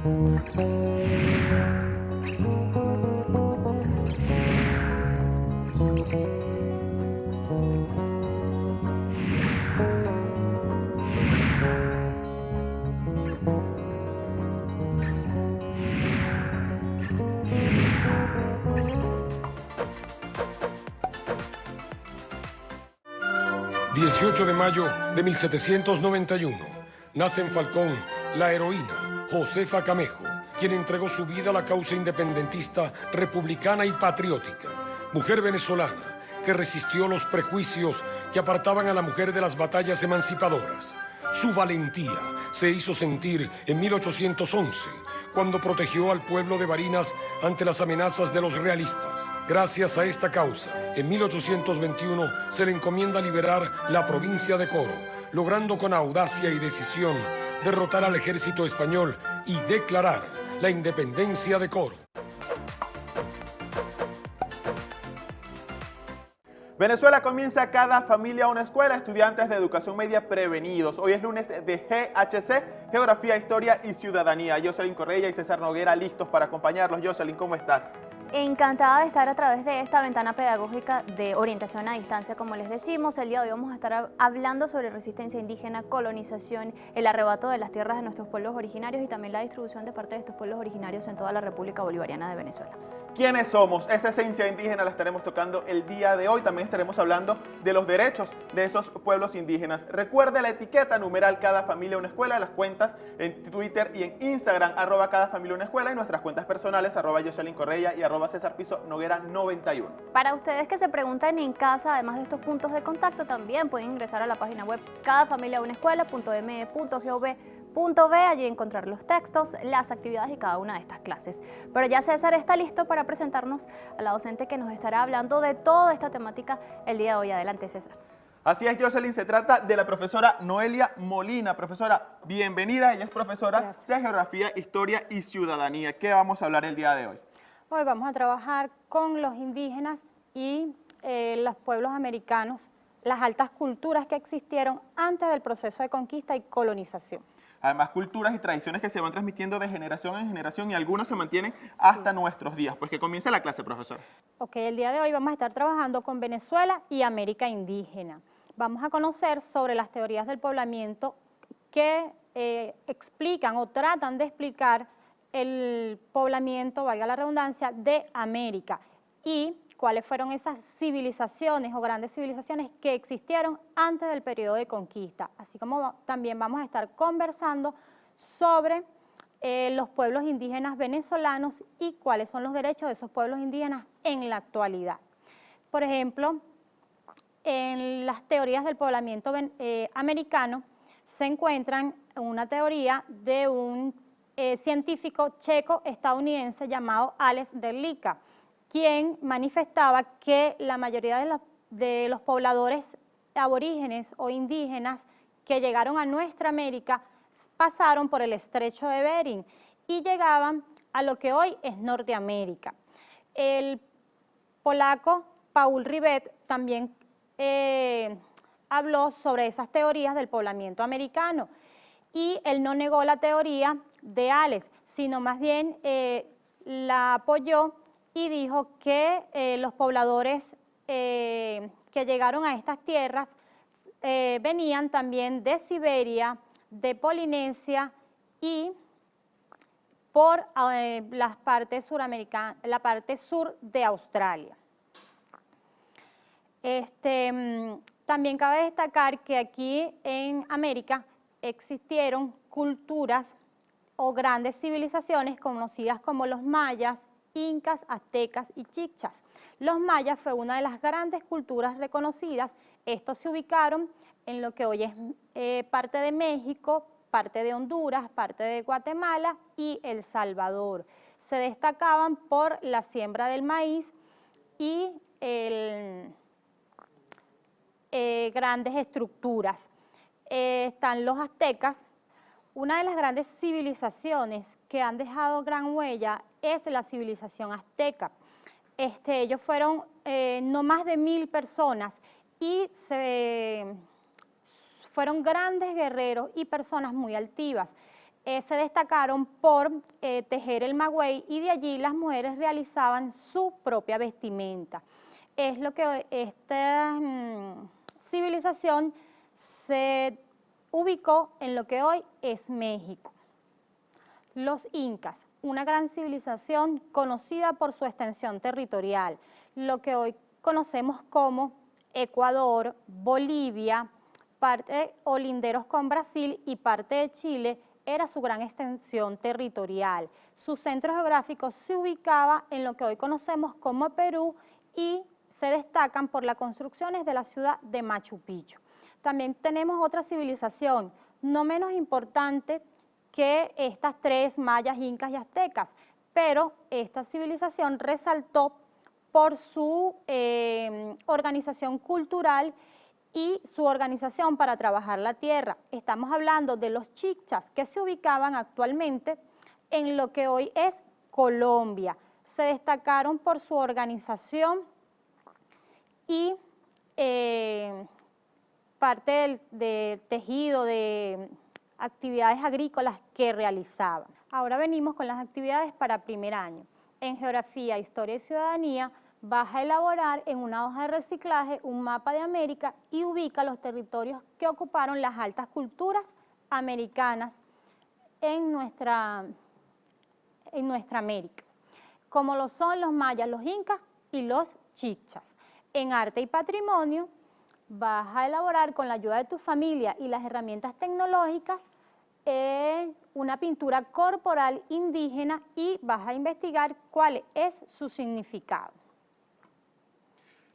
18 de mayo de 1791, nace en Falcón la heroína Josefa Camejo, quien entregó su vida a la causa independentista, republicana y patriótica. Mujer venezolana que resistió los prejuicios que apartaban a la mujer de las batallas emancipadoras. Su valentía se hizo sentir en 1811, cuando protegió al pueblo de Barinas ante las amenazas de los realistas. Gracias a esta causa, en 1821 se le encomienda liberar la provincia de Coro, logrando con audacia y decisión derrotar al ejército español y declarar la independencia de Coro. Venezuela comienza cada familia una escuela, estudiantes de educación media prevenidos. Hoy es lunes de GHC, Geografía, Historia y Ciudadanía. Jocelyn Correa y César Noguera listos para acompañarlos. Jocelyn, ¿cómo estás? Encantada de estar a través de esta ventana pedagógica de orientación a distancia, como les decimos. El día de hoy vamos a estar hablando sobre resistencia indígena, colonización, el arrebato de las tierras de nuestros pueblos originarios y también la distribución de parte de estos pueblos originarios en toda la República Bolivariana de Venezuela. ¿Quiénes somos? Esa esencia indígena la estaremos tocando el día de hoy. También estaremos hablando de los derechos de esos pueblos indígenas. Recuerde la etiqueta numeral Cada Familia Una Escuela, las cuentas en Twitter y en Instagram, @Cada Familia Una Escuela, y nuestras cuentas personales, @Jocelyn Correa y @César Piso Noguera 91. Para ustedes que se preguntan en casa, además de estos puntos de contacto, también pueden ingresar a la página web cadafamiliaunaescuela.me.gov.be. Allí encontrar los textos, las actividades y cada una de estas clases. Pero ya César está listo para presentarnos a la docente que nos estará hablando de toda esta temática el día de hoy. Adelante, César. Así es, Jocelyn, se trata de la profesora Noelia Molina. Profesora, bienvenida. Ella es profesora de Geografía, Historia y Ciudadanía. ¿Qué vamos a hablar el día de hoy? Hoy vamos a trabajar con los indígenas y los pueblos americanos, las altas culturas que existieron antes del proceso de conquista y colonización. Además, culturas y tradiciones que se van transmitiendo de generación en generación y algunas se mantienen hasta nuestros días. Pues que comience la clase, profesora. Ok, el día de hoy vamos a estar trabajando con Venezuela y América indígena. Vamos a conocer sobre las teorías del poblamiento que explican o tratan de explicar el poblamiento, valga la redundancia, de América y cuáles fueron esas civilizaciones o grandes civilizaciones que existieron antes del periodo de conquista. Así como también vamos a estar conversando sobre los pueblos indígenas venezolanos y cuáles son los derechos de esos pueblos indígenas en la actualidad. Por ejemplo, en las teorías del poblamiento americano se encuentran una teoría de un científico checo-estadounidense llamado Alex Derlika, quien manifestaba que la mayoría de los pobladores aborígenes o indígenas que llegaron a nuestra América pasaron por el estrecho de Bering y llegaban a lo que hoy es Norteamérica. El polaco Paul Rivet también habló sobre esas teorías del poblamiento americano y él no negó la teoría de Alex, sino más bien la apoyó y dijo que los pobladores que llegaron a estas tierras venían también de Siberia, de Polinesia y por la parte sur de Australia. También cabe destacar que aquí en América existieron culturas o grandes civilizaciones conocidas como los mayas, incas, aztecas y chichas. Los mayas fue una de las grandes culturas reconocidas. Estos se ubicaron en lo que hoy es parte de México, parte de Honduras, parte de Guatemala y El Salvador. Se destacaban por la siembra del maíz y grandes estructuras. Están los aztecas. Una de las grandes civilizaciones que han dejado gran huella es la civilización azteca. Ellos fueron no más de 1000 personas y fueron grandes guerreros y personas muy altivas. se destacaron por tejer el maguey y de allí las mujeres realizaban su propia vestimenta. Es lo que esta civilización se ubicó en lo que hoy es México. Los incas, una gran civilización conocida por su extensión territorial, lo que hoy conocemos como Ecuador, Bolivia, parte o linderos con Brasil y parte de Chile, era su gran extensión territorial. Su centro geográfico se ubicaba en lo que hoy conocemos como Perú y se destacan por las construcciones de la ciudad de Machu Picchu. También tenemos otra civilización, no menos importante que estas tres, mayas, incas y aztecas, pero esta civilización resaltó por su organización cultural y su organización para trabajar la tierra. Estamos hablando de los chichas, que se ubicaban actualmente en lo que hoy es Colombia. Se destacaron por su organización y parte del tejido, de actividades agrícolas que realizaban. Ahora venimos con las actividades para primer año. En Geografía, Historia y Ciudadanía vas a elaborar en una hoja de reciclaje un mapa de América y ubica los territorios que ocuparon las altas culturas americanas en nuestra América, como lo son los mayas, los incas y los chichas. En Arte y Patrimonio vas a elaborar con la ayuda de tu familia y las herramientas tecnológicas una pintura corporal indígena y vas a investigar cuál es su significado.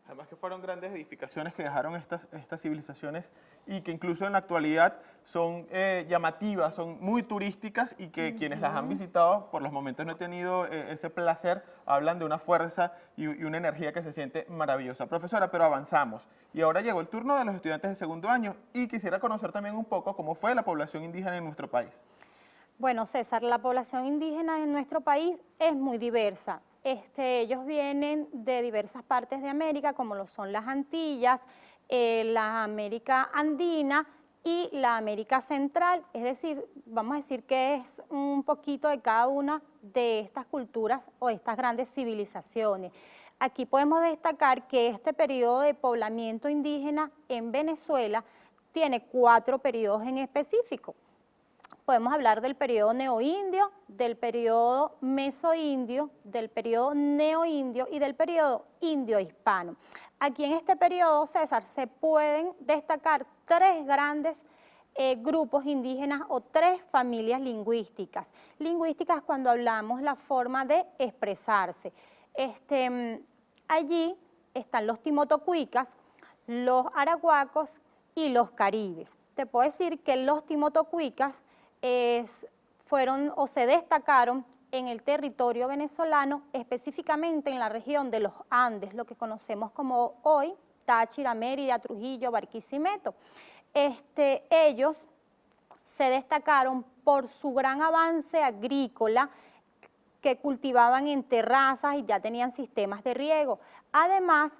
Además que fueron grandes edificaciones que dejaron estas civilizaciones y que incluso en la actualidad son llamativas, son muy turísticas y que quienes las han visitado, por los momentos no he tenido ese placer, hablan de una fuerza y una energía que se siente maravillosa. Profesora, pero avanzamos y ahora llegó el turno de los estudiantes de segundo año y quisiera conocer también un poco cómo fue la población indígena en nuestro país. Bueno, César, la población indígena en nuestro país es muy diversa. Ellos vienen de diversas partes de América, como lo son las Antillas, la América Andina y la América Central, es decir, vamos a decir que es un poquito de cada una de estas culturas o estas grandes civilizaciones. Aquí podemos destacar que este periodo de poblamiento indígena en Venezuela tiene 4 periodos en específico. Podemos hablar del periodo neoindio, del periodo mesoindio, del periodo neoindio y del periodo indio-hispano. Aquí en este periodo, César, se pueden destacar 3 grandes grupos indígenas o 3 familias lingüísticas. Lingüísticas cuando hablamos la forma de expresarse. Allí están los timotocuicas, los arahuacos y los caribes. Te puedo decir que los timotocuicas fueron o se destacaron en el territorio venezolano, específicamente en la región de los Andes, lo que conocemos como hoy Táchira, Mérida, Trujillo, Barquisimeto. Ellos se destacaron por su gran avance agrícola, que cultivaban en terrazas y ya tenían sistemas de riego. Además,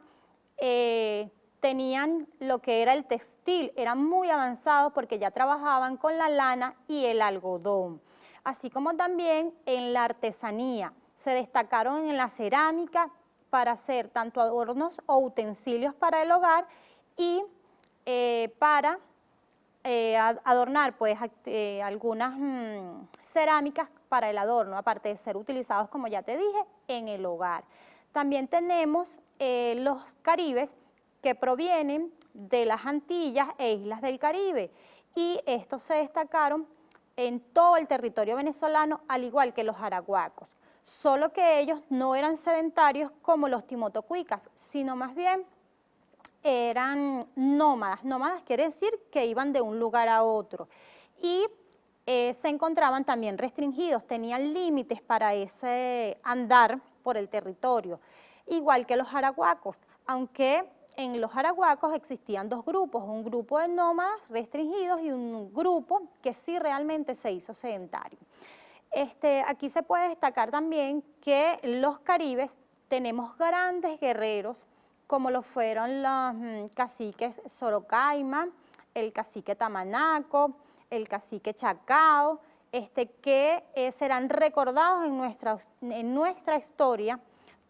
tenían lo que era el textil, eran muy avanzados porque ya trabajaban con la lana y el algodón, así como también en la artesanía. Se destacaron en la cerámica para hacer tanto adornos o utensilios para el hogar y para adornar pues, algunas cerámicas para el adorno, aparte de ser utilizados, como ya te dije, en el hogar. También tenemos los caribes, que provienen de las Antillas e islas del Caribe, y estos se destacaron en todo el territorio venezolano, al igual que los arahuacos, solo que ellos no eran sedentarios como los timotocuicas, sino más bien eran nómadas. Nómadas quiere decir que iban de un lugar a otro, y se encontraban también restringidos, tenían límites para ese andar por el territorio, igual que los arahuacos, aunque en los arahuacos existían 2 grupos, un grupo de nómadas restringidos y un grupo que sí realmente se hizo sedentario. Aquí se puede destacar también que los caribes tenemos grandes guerreros, como lo fueron los caciques Sorocaima, el cacique Tamanaco, el cacique Chacao, que serán recordados en nuestra historia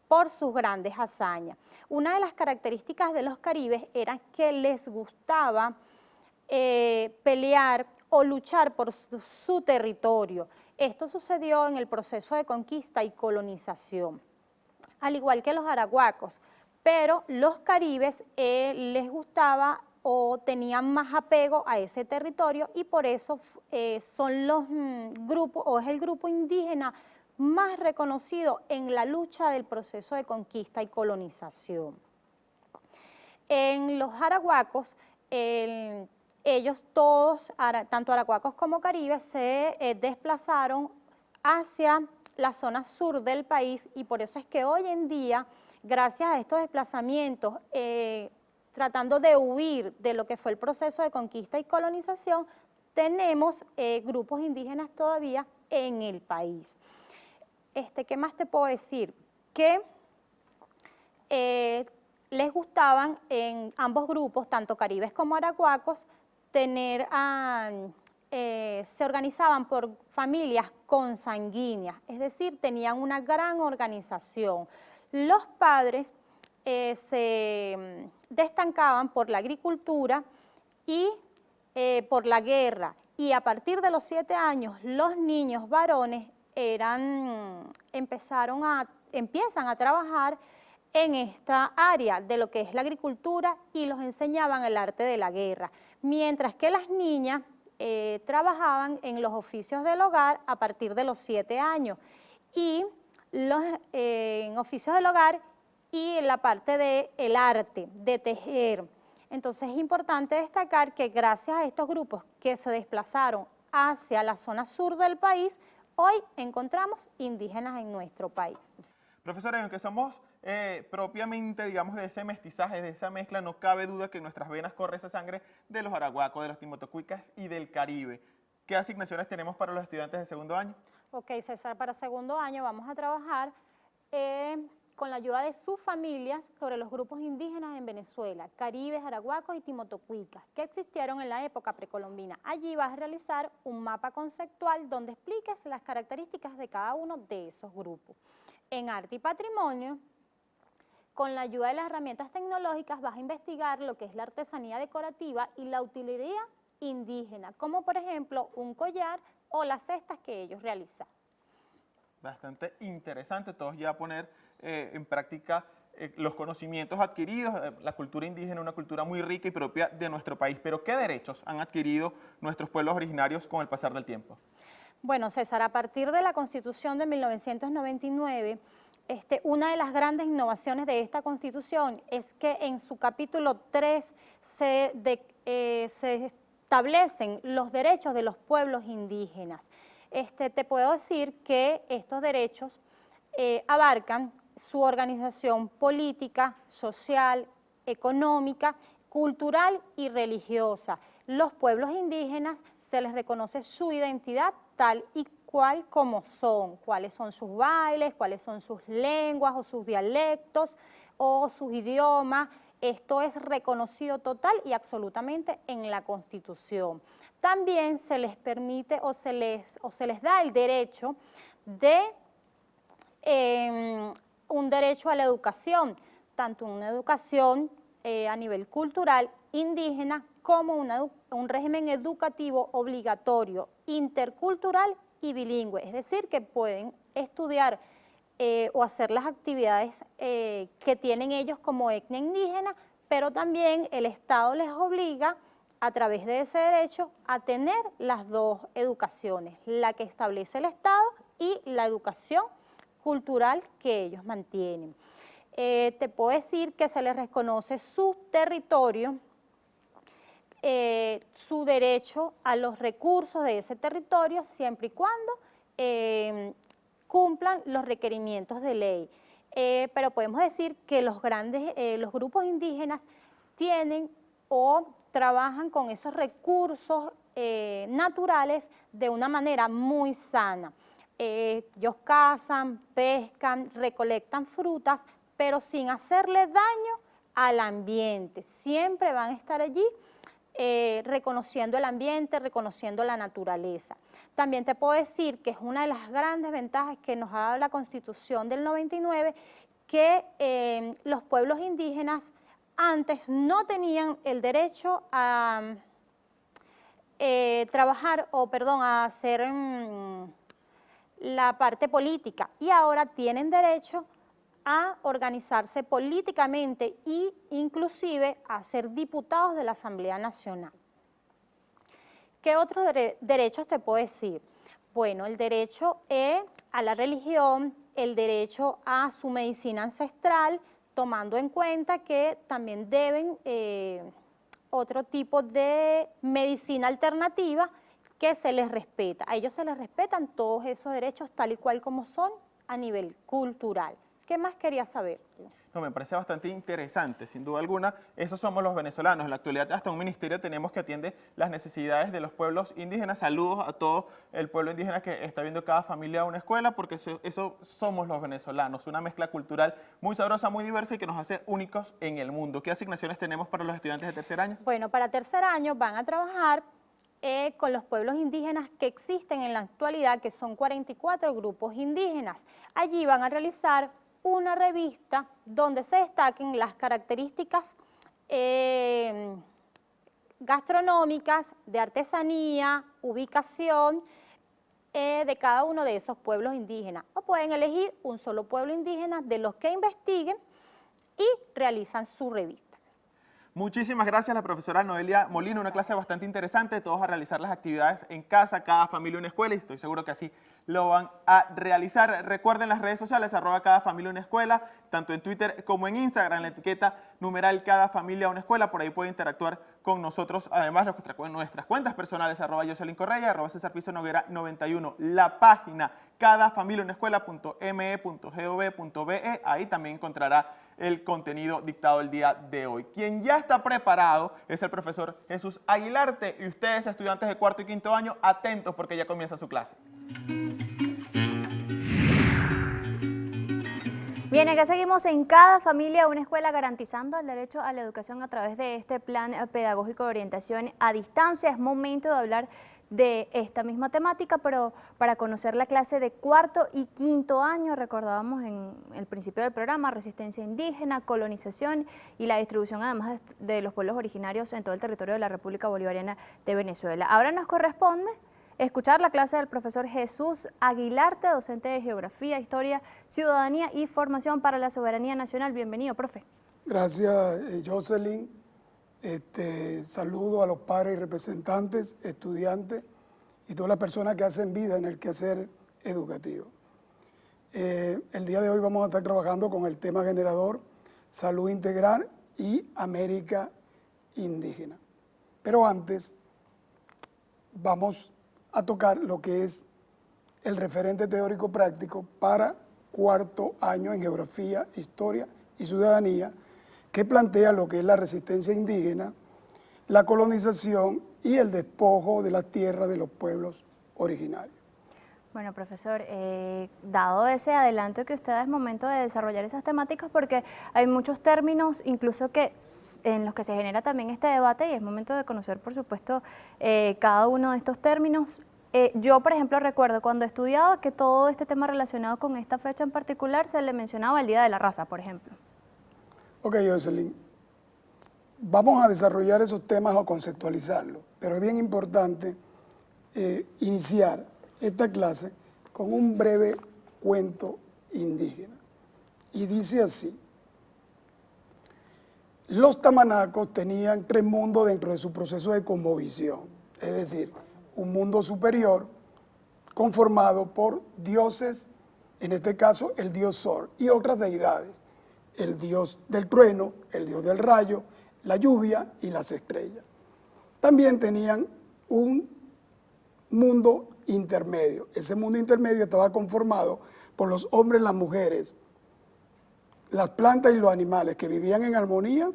por sus grandes hazañas. Una de las características de los caribes era que les gustaba pelear o luchar por su territorio. Esto sucedió en el proceso de conquista y colonización, al igual que los arahuacos, pero los caribes les gustaba o tenían más apego a ese territorio y por eso son los grupos, o es el grupo indígena más reconocido en la lucha del proceso de conquista y colonización. En los arahuacos, ellos todos, tanto arahuacos como caribes, se desplazaron hacia la zona sur del país y por eso es que hoy en día, gracias a estos desplazamientos, tratando de huir de lo que fue el proceso de conquista y colonización, tenemos grupos indígenas todavía en el país. ¿Qué más te puedo decir? Que les gustaban en ambos grupos, tanto caribes como arahuacos, se organizaban por familias consanguíneas, es decir, tenían una gran organización. Los padres se destacaban por la agricultura y por la guerra, y a partir de los 7 años los niños varones empiezan a trabajar en esta área de lo que es la agricultura y los enseñaban el arte de la guerra, mientras que las niñas trabajaban en los oficios del hogar a partir de los 7 años, y en oficios del hogar y en la parte del arte, de tejer. Entonces es importante destacar que gracias a estos grupos que se desplazaron hacia la zona sur del país, hoy encontramos indígenas en nuestro país. Profesora, aunque somos propiamente, digamos, de ese mestizaje, de esa mezcla, no cabe duda que en nuestras venas corre esa sangre de los arahuacos, de los timotocuicas y del Caribe. ¿Qué asignaciones tenemos para los estudiantes de segundo año? Ok, César, para segundo año vamos a trabajar con la ayuda de sus familias sobre los grupos indígenas en Venezuela, caribes, arahuacos y timotocuicas, que existieron en la época precolombina. Allí vas a realizar un mapa conceptual donde expliques las características de cada uno de esos grupos. En arte y patrimonio, con la ayuda de las herramientas tecnológicas vas a investigar lo que es la artesanía decorativa y la utilería indígena, como por ejemplo un collar o las cestas que ellos realizan. Bastante interesante, todos ya poner en práctica los conocimientos adquiridos. La cultura indígena es una cultura muy rica y propia de nuestro país, pero ¿qué derechos han adquirido nuestros pueblos originarios con el pasar del tiempo? Bueno, César, a partir de la Constitución de 1999, una de las grandes innovaciones de esta Constitución es que en su capítulo 3 se establecen los derechos de los pueblos indígenas. Te puedo decir que estos derechos abarcan su organización política, social, económica, cultural y religiosa. Los pueblos indígenas se les reconoce su identidad tal y cual como son, cuáles son sus bailes, cuáles son sus lenguas o sus dialectos o sus idiomas. Esto es reconocido total y absolutamente en la Constitución. También se les permite o se les da el derecho de un derecho a la educación, tanto una educación a nivel cultural indígena como un régimen educativo obligatorio, intercultural y bilingüe, es decir, que pueden estudiar o hacer las actividades que tienen ellos como etnia indígena, pero también el Estado les obliga a través de ese derecho a tener las dos educaciones, la que establece el Estado y la educación cultural que ellos mantienen. Te puedo decir que se les reconoce su territorio, su derecho a los recursos de ese territorio siempre y cuando cumplan los requerimientos de ley. Pero podemos decir que los grupos indígenas tienen o trabajan con esos recursos naturales de una manera muy sana. Ellos cazan, pescan, recolectan frutas, pero sin hacerle daño al ambiente. Siempre van a estar allí reconociendo el ambiente, reconociendo la naturaleza. También te puedo decir que es una de las grandes ventajas que nos ha dado la Constitución del 99, que los pueblos indígenas antes no tenían el derecho a a hacer la parte política, y ahora tienen derecho a organizarse políticamente e inclusive a ser diputados de la Asamblea Nacional. ¿Qué otros derechos te puedo decir? Bueno, el derecho a la religión, el derecho a su medicina ancestral, tomando en cuenta que también deben otro tipo de medicina alternativa que se les respeta. A ellos se les respetan todos esos derechos tal y cual como son a nivel cultural. ¿Qué más querías saber? No, me parece bastante interesante, sin duda alguna. Esos somos los venezolanos. En la actualidad hasta un ministerio tenemos que atiende las necesidades de los pueblos indígenas. Saludos a todo el pueblo indígena que está viendo Cada Familia Una Escuela, porque eso somos los venezolanos, una mezcla cultural muy sabrosa, muy diversa y que nos hace únicos en el mundo. ¿Qué asignaciones tenemos para los estudiantes de tercer año? Bueno, para tercer año van a trabajar con los pueblos indígenas que existen en la actualidad, que son 44 grupos indígenas. Allí van a realizar una revista donde se destaquen las características gastronómicas, de artesanía, ubicación de cada uno de esos pueblos indígenas. O pueden elegir un solo pueblo indígena de los que investiguen y realizan su revista. Muchísimas gracias a la profesora Noelia Molina, una clase bastante interesante, todos a realizar las actividades en casa, Cada Familia Una Escuela, y estoy seguro que así lo van a realizar. Recuerden las redes sociales, @Cada Familia Una Escuela, tanto en Twitter como en Instagram, la etiqueta numeral Cada Familia Una Escuela, por ahí pueden interactuar con nosotros, además nuestras cuentas personales, @Jocelyn Correa, @César Piso Noguera 91, la página cadafamiliaunaescuela.me.gov.be, ahí también encontrará el contenido dictado el día de hoy. Quien ya está preparado es el profesor Jesús Aguilarte, y ustedes, estudiantes de cuarto y quinto año, atentos porque ya comienza su clase. Bien, acá seguimos en Cada Familia Una Escuela, garantizando el derecho a la educación a través de este plan pedagógico de orientación a distancia. Es momento de hablar de esta misma temática, pero para conocer la clase de cuarto y quinto año. Recordábamos en el principio del programa resistencia indígena, colonización y la distribución además de los pueblos originarios en todo el territorio de la República Bolivariana de Venezuela. Ahora nos corresponde escuchar la clase del profesor Jesús Aguilarte, docente de Geografía, Historia, Ciudadanía y Formación para la Soberanía Nacional. Bienvenido, profe. Gracias, Jocelyn. Saludo a los padres y representantes, estudiantes y todas las personas que hacen vida en el quehacer educativo. El día de hoy vamos a estar trabajando con el tema generador, salud integral y América indígena. Pero antes vamos a tocar lo que es el referente teórico práctico para cuarto año en Geografía, Historia y Ciudadanía, que plantea lo que es la resistencia indígena, la colonización y el despojo de la tierra de los pueblos originarios. Bueno, profesor, dado ese adelanto que usted es momento de desarrollar esas temáticas, porque hay muchos términos, incluso en los que se genera también este debate, y es momento de conocer, por supuesto, cada uno de estos términos. Yo, por ejemplo, recuerdo cuando estudiaba que todo este tema relacionado con esta fecha en particular se le mencionaba el Día de la Raza, por ejemplo. Ok, Jocelyn, vamos a desarrollar esos temas o conceptualizarlos, pero es bien importante iniciar esta clase con un breve cuento indígena. Y dice así: los tamanacos tenían 3 mundos dentro de su proceso de cosmovisión, es decir, un mundo superior conformado por dioses, en este caso el dios Sol, y otras deidades, el dios del trueno, el dios del rayo, la lluvia y las estrellas. También tenían un mundo intermedio. Ese mundo intermedio estaba conformado por los hombres, las mujeres, las plantas y los animales que vivían en armonía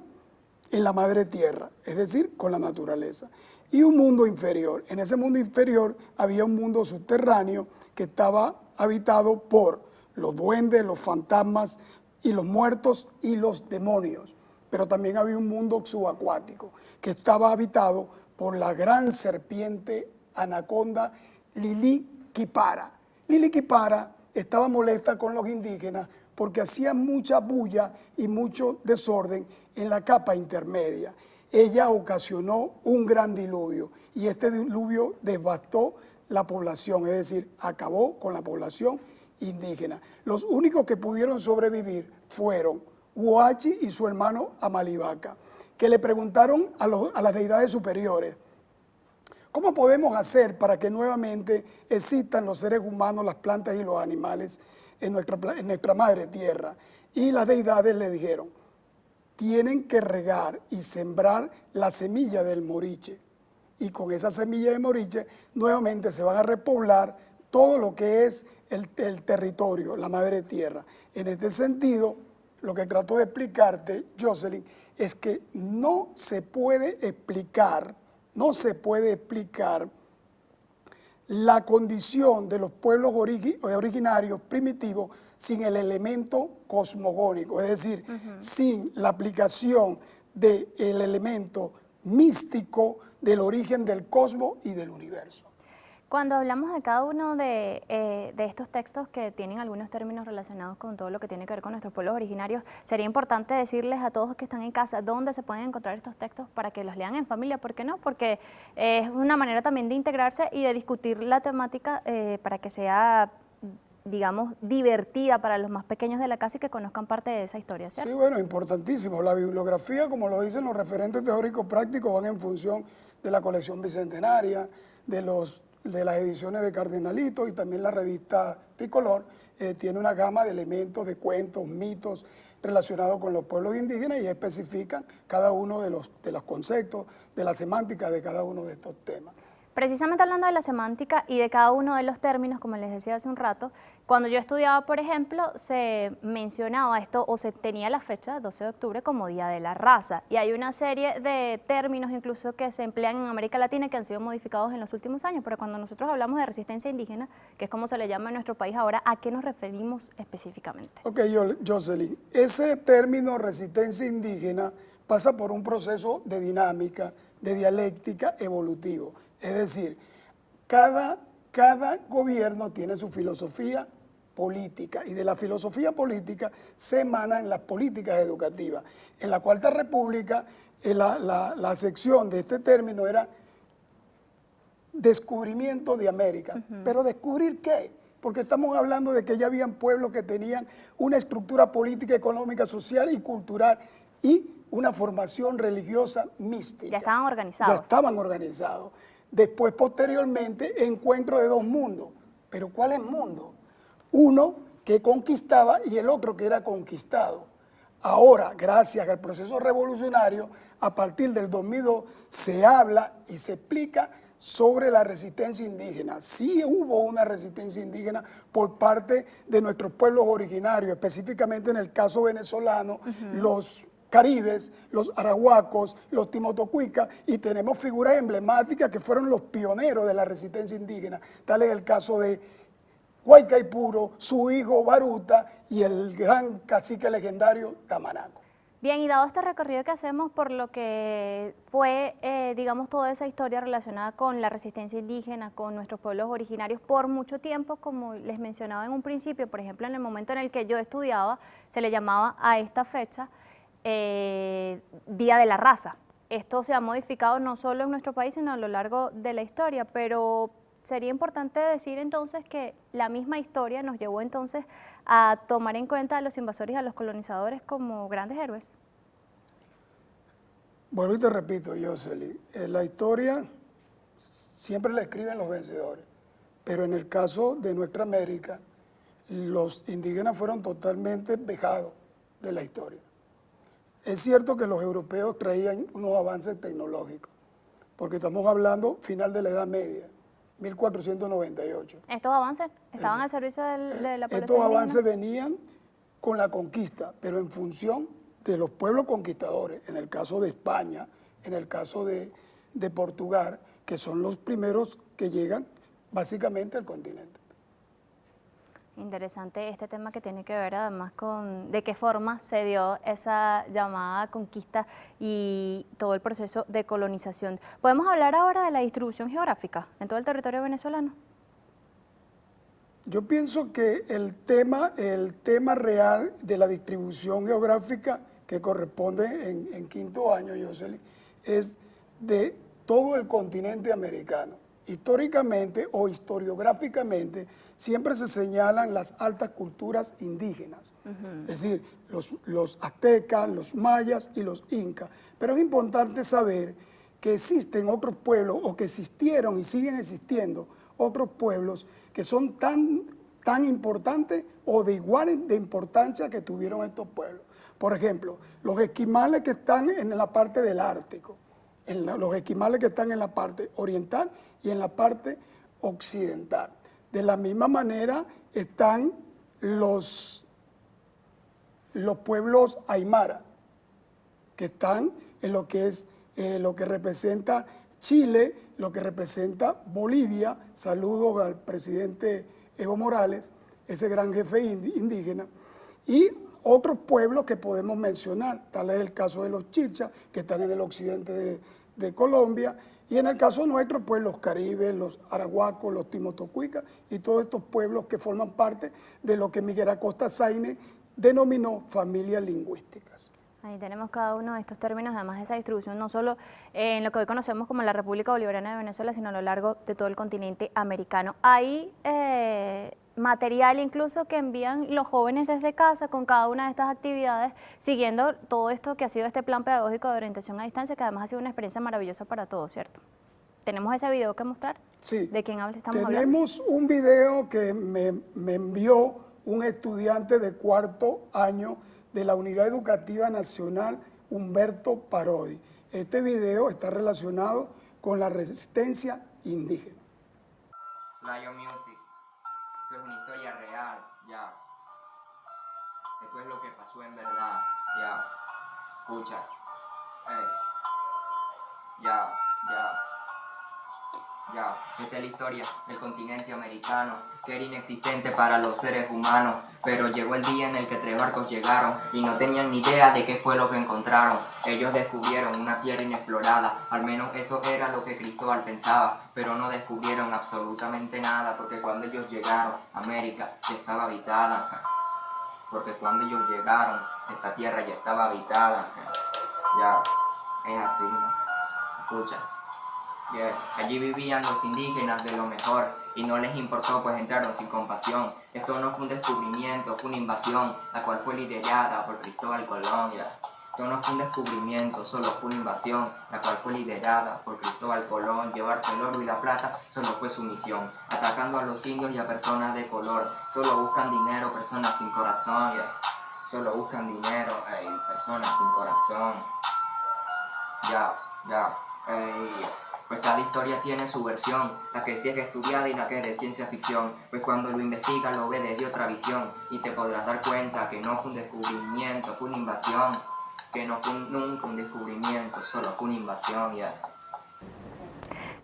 en la madre tierra, es decir, con la naturaleza. Y un mundo inferior. En ese mundo inferior había un mundo subterráneo que estaba habitado por los duendes, los fantasmas y los muertos y los demonios. pero también había un mundo subacuático que estaba habitado por la gran serpiente anaconda Liliquipara. Liliquipara estaba molesta con los indígenas porque hacía mucha bulla y mucho desorden en la capa intermedia. Ella ocasionó un gran diluvio y este diluvio devastó la población, es decir, acabó con la población indígena. Los únicos que pudieron sobrevivir fueron Huachi y su hermano Amalivaca, que le preguntaron a las deidades superiores: ¿cómo podemos hacer para que nuevamente existan los seres humanos, las plantas y los animales en nuestra madre tierra? Y las deidades le dijeron: tienen que regar y sembrar la semilla del moriche. Y con esa semilla de moriche nuevamente se van a repoblar todo lo que es el territorio, la madre tierra. En este sentido, lo que trato de explicarte, Jocelyn, es que no se puede explicar la condición de los pueblos originarios primitivos sin el elemento cosmogónico, es decir, sin la aplicación del elemento místico del origen del cosmos y del universo. Cuando hablamos de cada uno de estos textos que tienen algunos términos relacionados con todo lo que tiene que ver con nuestros pueblos originarios, sería importante decirles a todos que están en casa dónde se pueden encontrar estos textos para que los lean en familia. ¿Por qué no? Porque es una manera también de integrarse y de discutir la temática para que sea, digamos, divertida para los más pequeños de la casa y que conozcan parte de esa historia, ¿cierto? Sí, bueno, importantísimo. La bibliografía, como lo dicen los referentes teóricos prácticos, van en función de la colección bicentenaria, de las ediciones de Cardenalito, y también la revista Tricolor tiene una gama de elementos, de cuentos, mitos relacionados con los pueblos indígenas y especifican cada uno de los conceptos, de la semántica de cada uno de estos temas. Precisamente hablando de la semántica y de cada uno de los términos, como les decía hace un rato, cuando yo estudiaba, por ejemplo, se mencionaba esto o se tenía la fecha 12 de octubre como Día de la Raza. Y hay una serie de términos incluso que se emplean en América Latina que han sido modificados en los últimos años. Pero cuando nosotros hablamos de resistencia indígena, que es como se le llama en nuestro país ahora, ¿a qué nos referimos específicamente? Ok, Jocelyn, ese término resistencia indígena pasa por un proceso de dinámica, de dialéctica evolutivo. Es decir, cada gobierno tiene su filosofía política y de la filosofía política se emanan las políticas educativas. En la Cuarta República, la sección de este término era descubrimiento de América. ¿Pero descubrir qué? Porque estamos hablando de que ya habían pueblos que tenían una estructura política, económica, social y cultural y una formación religiosa mística. Ya estaban organizados. Ya estaban organizados. Después, posteriormente, encuentro de dos mundos. ¿Pero cuál es mundo? Uno que conquistaba y el otro que era conquistado. Ahora, gracias al proceso revolucionario, a partir del 2002, se habla y se explica sobre la resistencia indígena. Sí hubo una resistencia indígena por parte de nuestros pueblos originarios, específicamente en el caso venezolano, los caribes, los arahuacos, los timotocuicas, y tenemos figuras emblemáticas que fueron los pioneros de la resistencia indígena. Tal es el caso de Huaycaipuro, su hijo Baruta y el gran cacique legendario Tamanaco. Bien, y dado este recorrido que hacemos por lo que fue, digamos, toda esa historia relacionada con la resistencia indígena, con nuestros pueblos originarios por mucho tiempo, como les mencionaba en un principio, por ejemplo, en el momento en el que yo estudiaba, se le llamaba a esta fecha Día de la Raza. Esto se ha modificado no solo en nuestro país, sino a lo largo de la historia, pero sería importante decir entonces que la misma historia nos llevó entonces a tomar en cuenta a los invasores y a los colonizadores como grandes héroes. Vuelvo y te repito, Jocelyn, la historia siempre la escriben los vencedores, pero en el caso de nuestra América, los indígenas fueron totalmente vejados de la historia. Es cierto que los europeos traían unos avances tecnológicos, porque estamos hablando final de la Edad Media, 1498. ¿Estos avances estaban al servicio de la población Estos avances indígena? venían con la conquista, pero en función de los pueblos conquistadores, en el caso de España, en el caso de Portugal, que son los primeros que llegan básicamente al continente. Interesante este tema que tiene que ver además con de qué forma se dio esa llamada conquista y todo el proceso de colonización. ¿Podemos hablar ahora de la distribución geográfica en todo el territorio venezolano? Yo pienso que el tema real de la distribución geográfica que corresponde en quinto año, Yoseli, es de todo el continente americano. Históricamente o historiográficamente siempre se señalan las altas culturas indígenas, es decir, los aztecas, los mayas y los incas. Pero es importante saber que existen otros pueblos o que existieron y siguen existiendo otros pueblos que son tan importantes o de igual de importancia que tuvieron estos pueblos. Por ejemplo, los esquimales que están en la parte del Ártico, los esquimales que están en la parte oriental y en la parte occidental. De la misma manera están los pueblos aymara, que están en lo que es lo que representa Chile, lo que representa Bolivia. Saludos al presidente Evo Morales, ese gran jefe indígena, y otros pueblos que podemos mencionar, tal es el caso de los chichas, que están en el occidente de Colombia, y en el caso nuestro, pues los caribes, los arahuacos, los timotocuicas y todos estos pueblos que forman parte de lo que Miguel Acosta Sainz denominó familias lingüísticas. Ahí tenemos cada uno de estos términos, además de esa distribución, no solo en lo que hoy conocemos como la República Bolivariana de Venezuela, sino a lo largo de todo el continente americano. Hay material incluso que envían los jóvenes desde casa con cada una de estas actividades, siguiendo todo esto que ha sido este plan pedagógico de orientación a distancia, que además ha sido una experiencia maravillosa para todos, ¿cierto? ¿Tenemos ese video que mostrar? Sí. ¿De quién estamos hablando? Tenemos un video que me envió un estudiante de cuarto año de la Unidad Educativa Nacional Humberto Parodi. Este video está relacionado con la resistencia indígena. Lion Music, esto es una historia real, ya. Esto es lo que pasó en verdad, ya. Escucha, ya. Esta es la historia del continente americano, que era inexistente para los seres humanos, pero llegó el día en el que 3 barcos llegaron y no tenían ni idea de qué fue lo que encontraron. Ellos descubrieron una tierra inexplorada, al menos eso era lo que Cristóbal pensaba, pero no descubrieron absolutamente nada, porque cuando ellos llegaron, América ya estaba habitada. Porque cuando ellos llegaron, esta tierra ya estaba habitada. Ya, es así, ¿no? Escucha. Yeah. Allí vivían los indígenas de lo mejor y no les importó, pues entraron sin compasión. Esto no fue un descubrimiento, fue una invasión, la cual fue liderada por Cristóbal Colón. Yeah. Esto no fue un descubrimiento, solo fue una invasión, la cual fue liderada por Cristóbal Colón. Llevarse el oro y la plata solo fue su misión, atacando a los indios y a personas de color. Solo buscan dinero, personas sin corazón. Yeah. Solo buscan dinero, personas sin corazón. Pues cada historia tiene su versión, la que sí es estudiada y la que es de ciencia ficción. Pues cuando lo investigas lo ves desde otra visión y te podrás dar cuenta que no fue un descubrimiento, fue una invasión. Que no fue nunca un descubrimiento, solo fue una invasión, ya.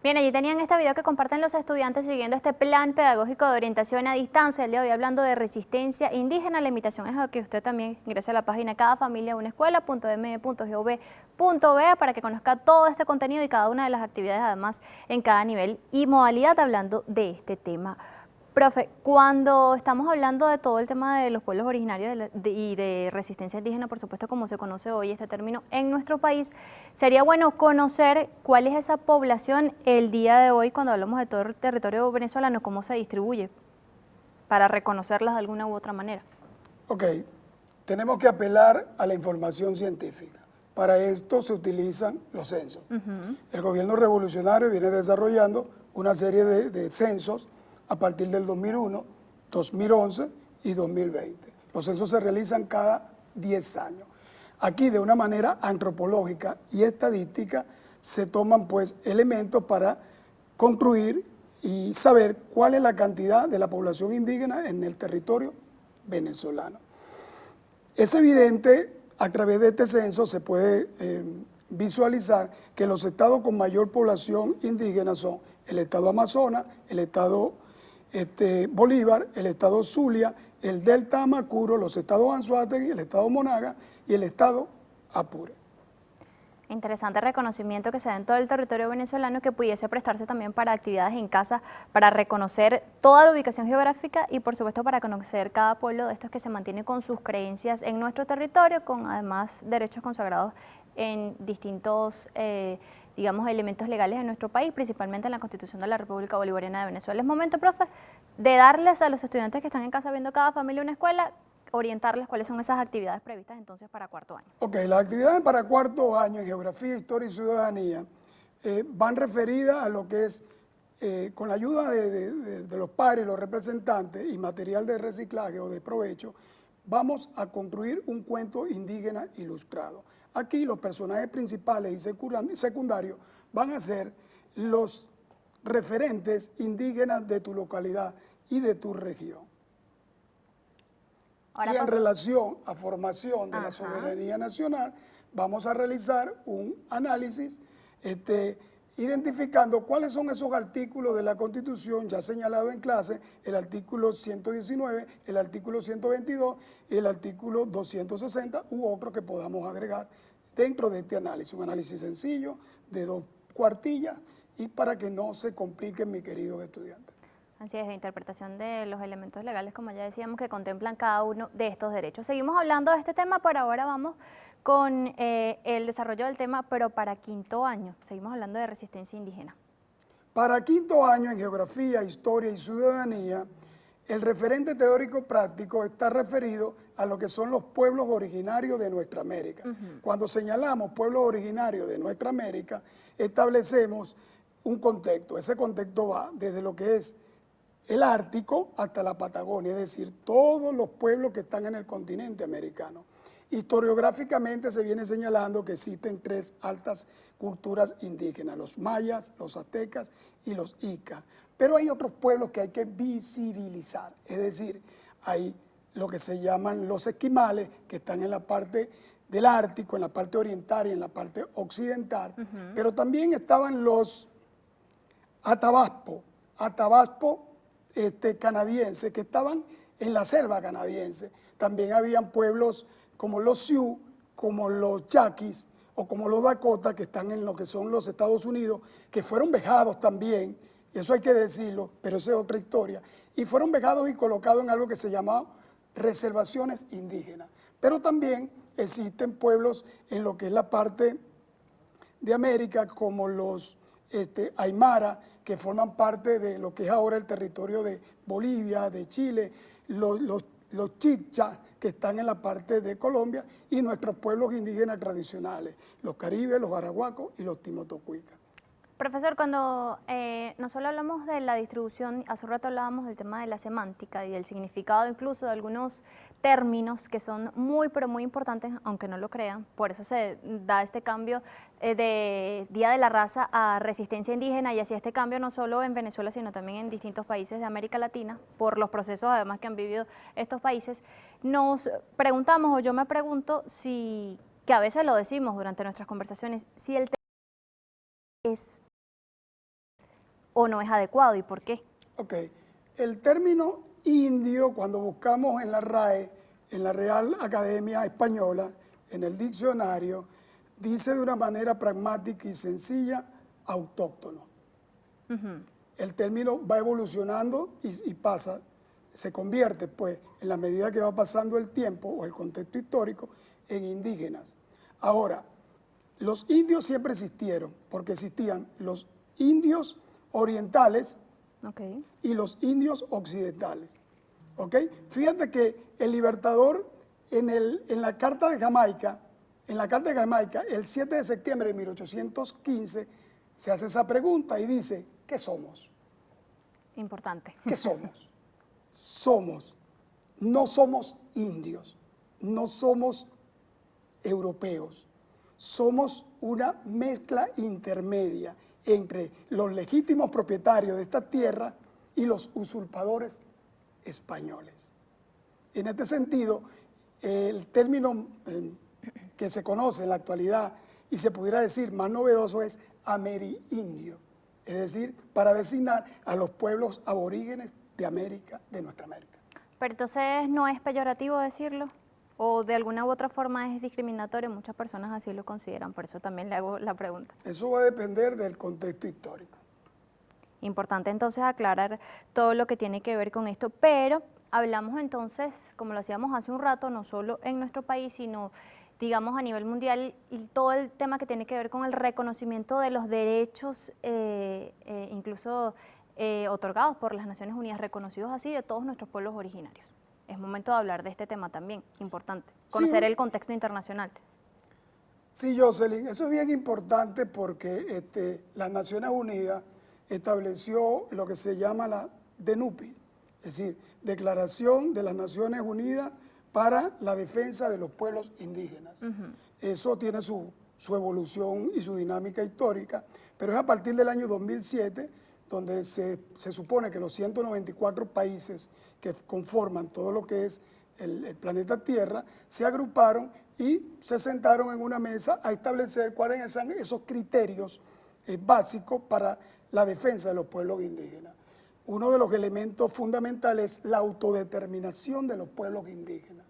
Bien, allí tenían este video que comparten los estudiantes siguiendo este plan pedagógico de orientación a distancia. El día de hoy hablando de resistencia indígena. La invitación es a que usted también ingrese a la página cadafamiliaunaescuela.md.gov.be para que conozca todo este contenido y cada una de las actividades, además en cada nivel y modalidad, hablando de este tema. Profe, cuando estamos hablando de todo el tema de los pueblos originarios y de resistencia indígena, por supuesto, como se conoce hoy este término en nuestro país, sería bueno conocer cuál es esa población el día de hoy cuando hablamos de todo el territorio venezolano, cómo se distribuye, para reconocerlas de alguna u otra manera. Ok, tenemos que apelar a la información científica. Para esto se utilizan los censos. El gobierno revolucionario viene desarrollando una serie de censos a partir del 2001, 2011 y 2020. Los censos se realizan cada 10 años. Aquí, de una manera antropológica y estadística, se toman pues elementos para construir y saber cuál es la cantidad de la población indígena en el territorio venezolano. Es evidente, a través de este censo se puede visualizar que los estados con mayor población indígena son el estado Amazonas, el estado Bolívar, el estado Zulia, el delta Amacuro, los estados Anzoátegui, el estado Monaga y el estado Apure. Interesante reconocimiento que se da en todo el territorio venezolano, que pudiese prestarse también para actividades en casa, para reconocer toda la ubicación geográfica y por supuesto para conocer cada pueblo de estos que se mantiene con sus creencias en nuestro territorio, con además derechos consagrados en distintos digamos, elementos legales de nuestro país, principalmente en la Constitución de la República Bolivariana de Venezuela. Es momento, profe, de darles a los estudiantes que están en casa viendo cada familia una escuela, orientarles cuáles son esas actividades previstas entonces para cuarto año. Ok, las actividades para cuarto año en Geografía, Historia y Ciudadanía van referidas a lo que es, con la ayuda de los padres, los representantes y material de reciclaje o de provecho, vamos a construir un cuento indígena ilustrado. Aquí los personajes principales y secundarios van a ser los referentes indígenas de tu localidad y de tu región. Ahora, y en relación a formación de la soberanía nacional, vamos a realizar un análisis identificando cuáles son esos artículos de la Constitución ya señalado en clase, el artículo 119, el artículo 122 y el artículo 260 u otro que podamos agregar dentro de este análisis. Un análisis sencillo de 2 cuartillas y para que no se compliquen, mis queridos estudiantes. Así es, de interpretación de los elementos legales, como ya decíamos, que contemplan cada uno de estos derechos. Seguimos hablando de este tema, pero ahora vamos con el desarrollo del tema, pero para quinto año. Seguimos hablando de resistencia indígena. Para quinto año en Geografía, Historia y Ciudadanía, el referente teórico práctico está referido a lo que son los pueblos originarios de nuestra América. Cuando señalamos pueblos originarios de nuestra América, establecemos un contexto. Ese contexto va desde lo que es el Ártico hasta la Patagonia, es decir, todos los pueblos que están en el continente americano. Historiográficamente se viene señalando que existen 3 altas culturas indígenas, los mayas, los aztecas y los incas. Pero hay otros pueblos que hay que visibilizar, es decir, hay lo que se llaman los esquimales, que están en la parte del Ártico, en la parte oriental y en la parte occidental, pero también estaban los Atabaspo canadienses que estaban en la selva canadiense. También habían pueblos como los Sioux, como los Yaquis o como los Dakota, que están en lo que son los Estados Unidos, que fueron vejados también, eso hay que decirlo, pero esa es otra historia, y fueron vejados y colocados en algo que se llamaba reservaciones indígenas. Pero también existen pueblos en lo que es la parte de América, como los Aymara, que forman parte de lo que es ahora el territorio de Bolivia, de Chile, los Chichas, que están en la parte de Colombia, y nuestros pueblos indígenas tradicionales, los caribes, los arahuacos y los timotocuicas. Profesor, cuando no solo hablamos de la distribución, hace un rato hablábamos del tema de la semántica y del significado incluso de algunos términos que son muy, pero muy importantes, aunque no lo crean. Por eso se da este cambio de Día de la Raza a Resistencia Indígena, y así este cambio no solo en Venezuela, sino también en distintos países de América Latina, por los procesos además que han vivido estos países. Nos preguntamos, o yo me pregunto, que a veces lo decimos durante nuestras conversaciones, si el tema es o no es adecuado y por qué. Ok, el término indio, cuando buscamos en la RAE, en la Real Academia Española, en el diccionario, dice de una manera pragmática y sencilla, autóctono. El término va evolucionando y pasa, se convierte, pues, en la medida que va pasando el tiempo o el contexto histórico, en indígenas. Ahora, los indios siempre existieron, porque existían los indios orientales y los indios occidentales. Fíjate que el Libertador en la Carta de Jamaica, el 7 de septiembre de 1815, se hace esa pregunta y dice, ¿qué somos? Importante. ¿Qué somos? No somos indios, no somos europeos, somos una mezcla intermedia entre los legítimos propietarios de esta tierra y los usurpadores españoles. En este sentido, el término que se conoce en la actualidad y se pudiera decir más novedoso es amerindio, es decir, para designar a los pueblos aborígenes de América, de nuestra América. Pero entonces no es peyorativo decirlo, o de alguna u otra forma es discriminatorio, muchas personas así lo consideran, por eso también le hago la pregunta. Eso va a depender del contexto histórico. Importante entonces aclarar todo lo que tiene que ver con esto, pero hablamos entonces, como lo hacíamos hace un rato, no solo en nuestro país, sino digamos a nivel mundial, y todo el tema que tiene que ver con el reconocimiento de los derechos, incluso otorgados por las Naciones Unidas, reconocidos así, de todos nuestros pueblos originarios. Es momento de hablar de este tema también, importante, conocer el contexto internacional. Sí, Jocelyn, eso es bien importante porque las Naciones Unidas estableció lo que se llama la DNUPI, es decir, Declaración de las Naciones Unidas para la Defensa de los Pueblos Indígenas. Eso tiene su evolución y su dinámica histórica, pero es a partir del año 2007 donde se supone que los 194 países que conforman todo lo que es el planeta Tierra se agruparon y se sentaron en una mesa a establecer cuáles son esos criterios básicos para la defensa de los pueblos indígenas. Uno de los elementos fundamentales es la autodeterminación de los pueblos indígenas,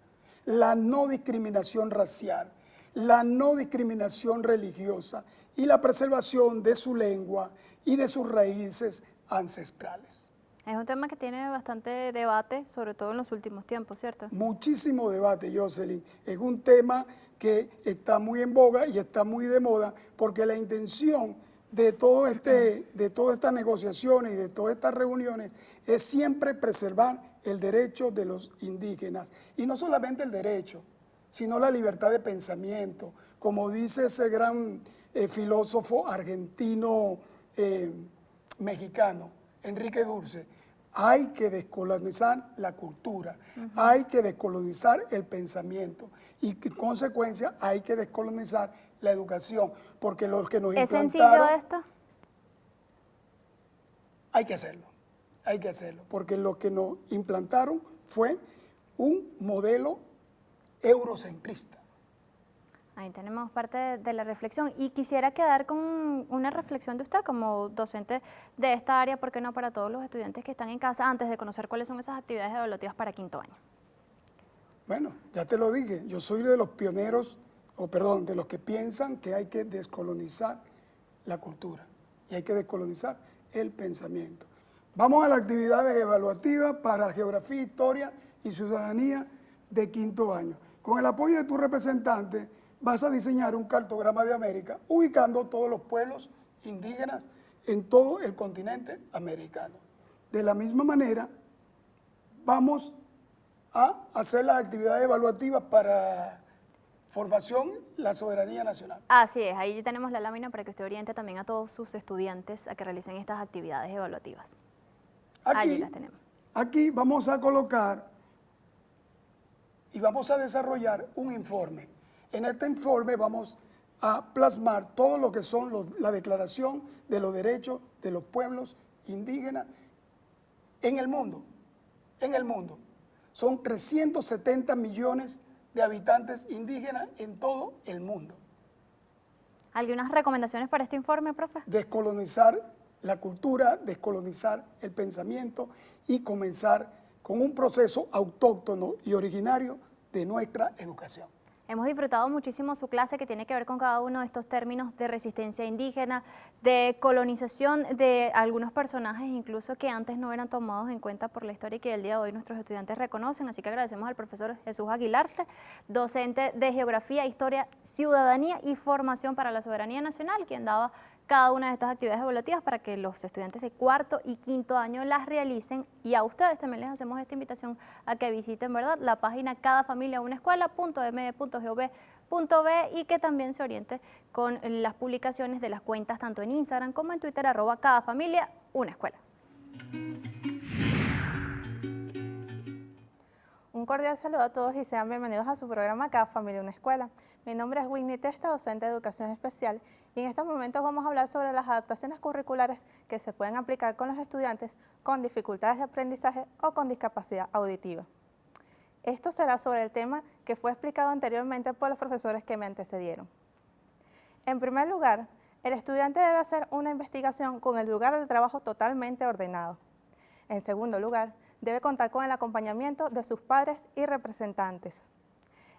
la no discriminación racial, la no discriminación religiosa y la preservación de su lengua y de sus raíces ancestrales. Es un tema que tiene bastante debate, sobre todo en los últimos tiempos, ¿cierto? Muchísimo debate, Jocelyn. Es un tema que está muy en boga y está muy de moda porque la intención de todas estas negociaciones y de todas estas reuniones es siempre preservar el derecho de los indígenas. Y no solamente el derecho, sino la libertad de pensamiento. Como dice ese gran filósofo argentino mexicano, Enrique Dulce, hay que descolonizar la cultura, hay que descolonizar el pensamiento y en consecuencia hay que descolonizar la educación, porque los que nos ¿Es implantaron... sencillo esto? Hay que hacerlo, porque lo que nos implantaron fue un modelo eurocentrista. Ahí tenemos parte de la reflexión y quisiera quedar con una reflexión de usted como docente de esta área, ¿por qué no para todos los estudiantes que están en casa antes de conocer cuáles son esas actividades evaluativas para quinto año? Bueno, ya te lo dije, yo soy de los pioneros, de los que piensan que hay que descolonizar la cultura y hay que descolonizar el pensamiento. Vamos a las actividades evaluativas para Geografía, Historia y Ciudadanía de quinto año. Con el apoyo de tu representante, vas a diseñar un cartograma de América ubicando todos los pueblos indígenas en todo el continente americano. De la misma manera, vamos a hacer las actividades evaluativas para formación, la soberanía nacional. Así es, ahí tenemos la lámina para que usted oriente también a todos sus estudiantes a que realicen estas actividades evaluativas. Allí las tenemos. Aquí vamos a colocar y vamos a desarrollar un informe. En este informe vamos a plasmar todo lo que son la Declaración de los Derechos de los Pueblos Indígenas en el mundo. En el mundo. Son 370 millones de habitantes indígenas en todo el mundo. ¿Algunas recomendaciones para este informe, profe? Descolonizar la cultura, descolonizar el pensamiento y comenzar con un proceso autóctono y originario de nuestra educación. Hemos disfrutado muchísimo su clase que tiene que ver con cada uno de estos términos de resistencia indígena, de colonización de algunos personajes incluso que antes no eran tomados en cuenta por la historia y que el día de hoy nuestros estudiantes reconocen. Así que agradecemos al profesor Jesús Aguilarte, docente de Geografía, Historia, Ciudadanía y Formación para la Soberanía Nacional, quien daba cada una de estas actividades evaluativas para que los estudiantes de cuarto y quinto año las realicen, y a ustedes también les hacemos esta invitación a que visiten, ¿verdad?, la página cadafamiliaunaescuela.md.gov.be y que también se oriente con las publicaciones de las cuentas tanto en Instagram como en Twitter @cadafamiliaunaescuela. Un cordial saludo a todos y sean bienvenidos a su programa Cada Familia Una Escuela. Mi nombre es Whitney Testa, docente de Educación Especial, y en estos momentos vamos a hablar sobre las adaptaciones curriculares que se pueden aplicar con los estudiantes con dificultades de aprendizaje o con discapacidad auditiva. Esto será sobre el tema que fue explicado anteriormente por los profesores que me antecedieron. En primer lugar, el estudiante debe hacer una investigación con el lugar de trabajo totalmente ordenado. En segundo lugar, debe contar con el acompañamiento de sus padres y representantes.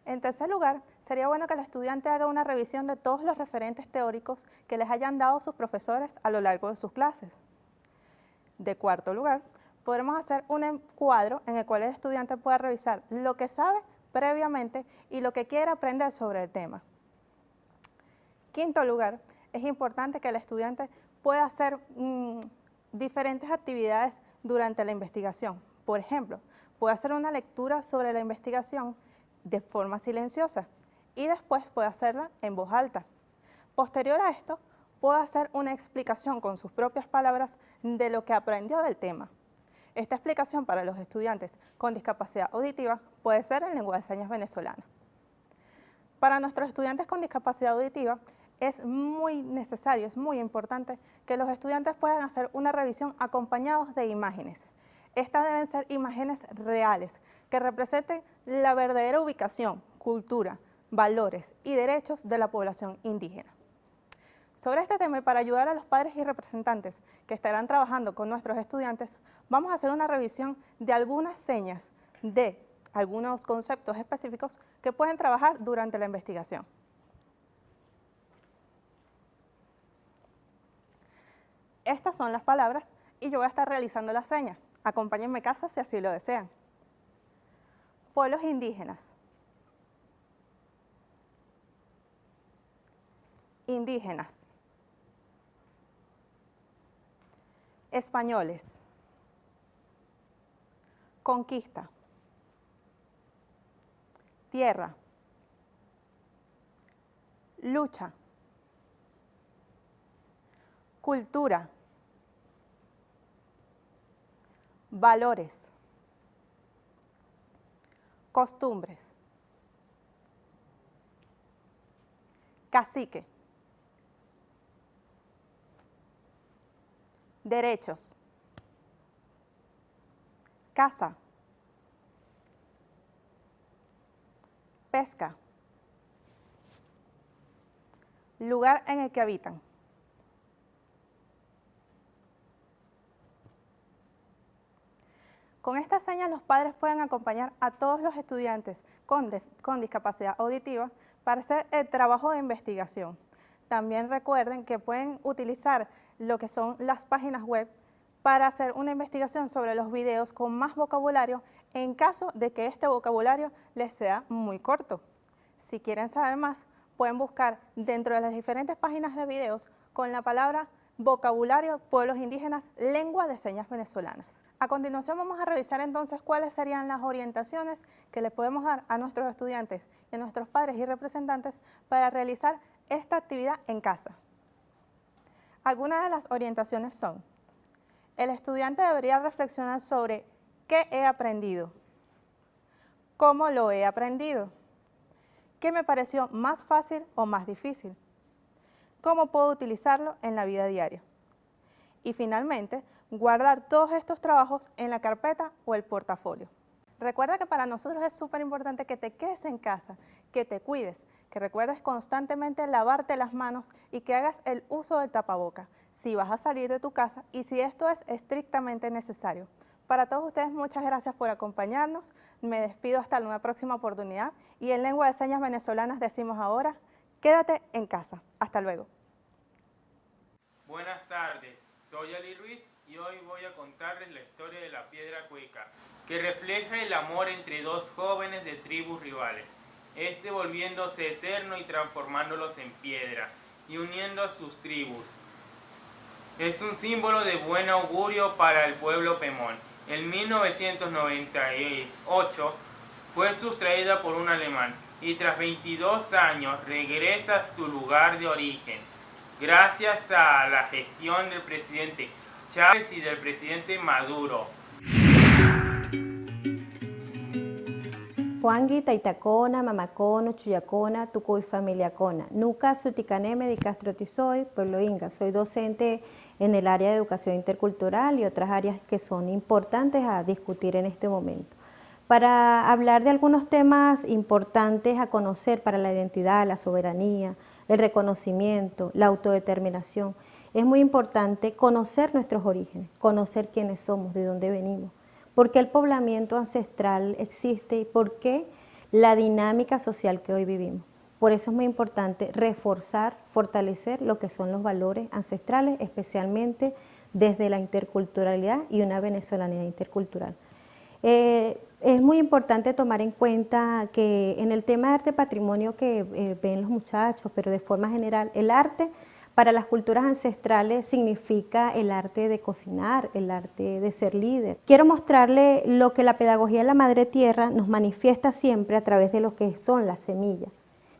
En tercer lugar, sería bueno que el estudiante haga una revisión de todos los referentes teóricos que les hayan dado sus profesores a lo largo de sus clases. De cuarto lugar, podremos hacer un cuadro en el cual el estudiante pueda revisar lo que sabe previamente y lo que quiere aprender sobre el tema. Quinto lugar, es importante que el estudiante pueda hacer diferentes actividades durante la investigación. Por ejemplo, puede hacer una lectura sobre la investigación de forma silenciosa y después puede hacerla en voz alta. Posterior a esto, puede hacer una explicación con sus propias palabras de lo que aprendió del tema. Esta explicación para los estudiantes con discapacidad auditiva puede ser en lengua de señas venezolana. Para nuestros estudiantes con discapacidad auditiva es muy necesario, es muy importante que los estudiantes puedan hacer una revisión acompañados de imágenes. Estas deben ser imágenes reales, que representen la verdadera ubicación, cultura, valores y derechos de la población indígena. Sobre este tema y para ayudar a los padres y representantes que estarán trabajando con nuestros estudiantes, vamos a hacer una revisión de algunas señas de algunos conceptos específicos que pueden trabajar durante la investigación. Estas son las palabras y yo voy a estar realizando las señas. Acompáñenme a casa si así lo desean. Pueblos indígenas. Indígenas. Españoles. Conquista. Tierra. Lucha. Cultura. Valores. Costumbres. Cacique. Derechos. Casa. Pesca. Lugar en el que habitan. Con estas señas los padres pueden acompañar a todos los estudiantes con discapacidad auditiva para hacer el trabajo de investigación. También recuerden que pueden utilizar lo que son las páginas web para hacer una investigación sobre los videos con más vocabulario en caso de que este vocabulario les sea muy corto. Si quieren saber más, pueden buscar dentro de las diferentes páginas de videos con la palabra vocabulario pueblos indígenas, lengua de señas venezolanas. A continuación vamos a revisar entonces cuáles serían las orientaciones que le podemos dar a nuestros estudiantes y a nuestros padres y representantes para realizar esta actividad en casa. Algunas de las orientaciones son: el estudiante debería reflexionar sobre qué he aprendido, cómo lo he aprendido, qué me pareció más fácil o más difícil, cómo puedo utilizarlo en la vida diaria. Y finalmente, guardar todos estos trabajos en la carpeta o el portafolio. Recuerda que para nosotros es súper importante que te quedes en casa, que te cuides, que recuerdes constantemente lavarte las manos y que hagas el uso del tapaboca si vas a salir de tu casa y si esto es estrictamente necesario. Para todos ustedes, muchas gracias por acompañarnos. Me despido hasta una próxima oportunidad y en lengua de señas venezolanas decimos ahora, quédate en casa. Hasta luego. Buenas tardes, soy Ali Ruiz y hoy voy a contarles la historia de la piedra cuica, que refleja el amor entre dos jóvenes de tribus rivales, este volviéndose eterno y transformándolos en piedra y uniendo a sus tribus. Es un símbolo de buen augurio para el pueblo Pemón. En 1998 fue sustraída por un alemán y tras 22 años regresa a su lugar de origen, gracias a la gestión del presidente Chávez y del presidente Maduro. Juangui, Taitacona, Mamacono, Chuyacona, Tucuy, Familiacona, Nuca, Suticaneme, de Castro Tizoy, Pueblo Inga. Soy docente en el área de educación intercultural y otras áreas que son importantes a discutir en este momento. Para hablar de algunos temas importantes a conocer para la identidad, la soberanía, el reconocimiento, la autodeterminación es muy importante conocer nuestros orígenes, conocer quiénes somos, de dónde venimos, por qué el poblamiento ancestral existe y por qué la dinámica social que hoy vivimos. Por eso es muy importante reforzar, fortalecer lo que son los valores ancestrales, especialmente desde la interculturalidad y una venezolanidad intercultural. Es muy importante tomar en cuenta que en el tema de arte patrimonio que ven los muchachos, pero de forma general, el arte para las culturas ancestrales significa el arte de cocinar, el arte de ser líder. Quiero mostrarle lo que la pedagogía de la Madre Tierra nos manifiesta siempre a través de lo que son las semillas,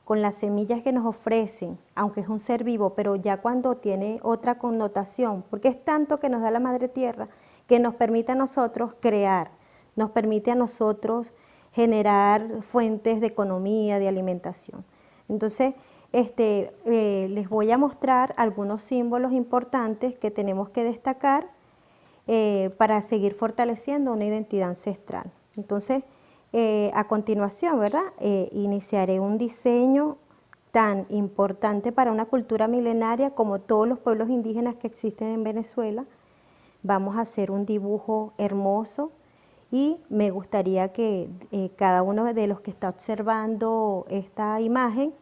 con las semillas que nos ofrecen, aunque es un ser vivo, pero ya cuando tiene otra connotación, porque es tanto que nos da la Madre Tierra que nos permite a nosotros crear, nos permite a nosotros generar fuentes de economía, de alimentación. Entonces, les voy a mostrar algunos símbolos importantes que tenemos que destacar para seguir fortaleciendo una identidad ancestral. Entonces, a continuación, ¿verdad? Iniciaré un diseño tan importante para una cultura milenaria como todos los pueblos indígenas que existen en Venezuela. Vamos a hacer un dibujo hermoso y me gustaría que cada uno de los que está observando esta imagen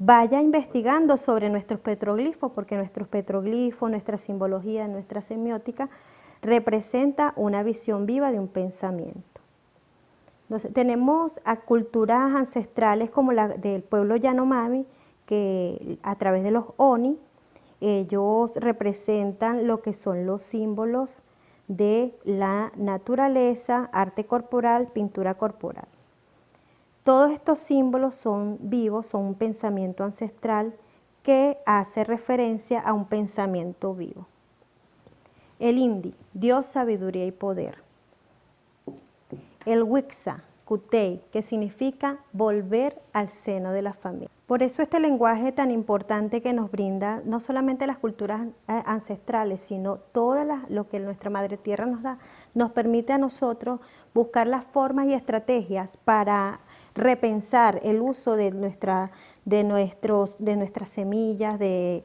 vaya investigando sobre nuestros petroglifos, porque nuestros petroglifos, nuestra simbología, nuestra semiótica representa una visión viva de un pensamiento. Entonces, tenemos a culturas ancestrales como la del pueblo Yanomami, que a través de los Oni, ellos representan lo que son los símbolos de la naturaleza, arte corporal, pintura corporal. Todos estos símbolos son vivos, son un pensamiento ancestral que hace referencia a un pensamiento vivo. El Indi, Dios, sabiduría y poder. El Wixá, Kutei, que significa volver al seno de la familia. Por eso este lenguaje tan importante que nos brinda no solamente las culturas ancestrales, sino todo lo que nuestra Madre Tierra nos da, nos permite a nosotros buscar las formas y estrategias para repensar el uso de nuestras semillas, de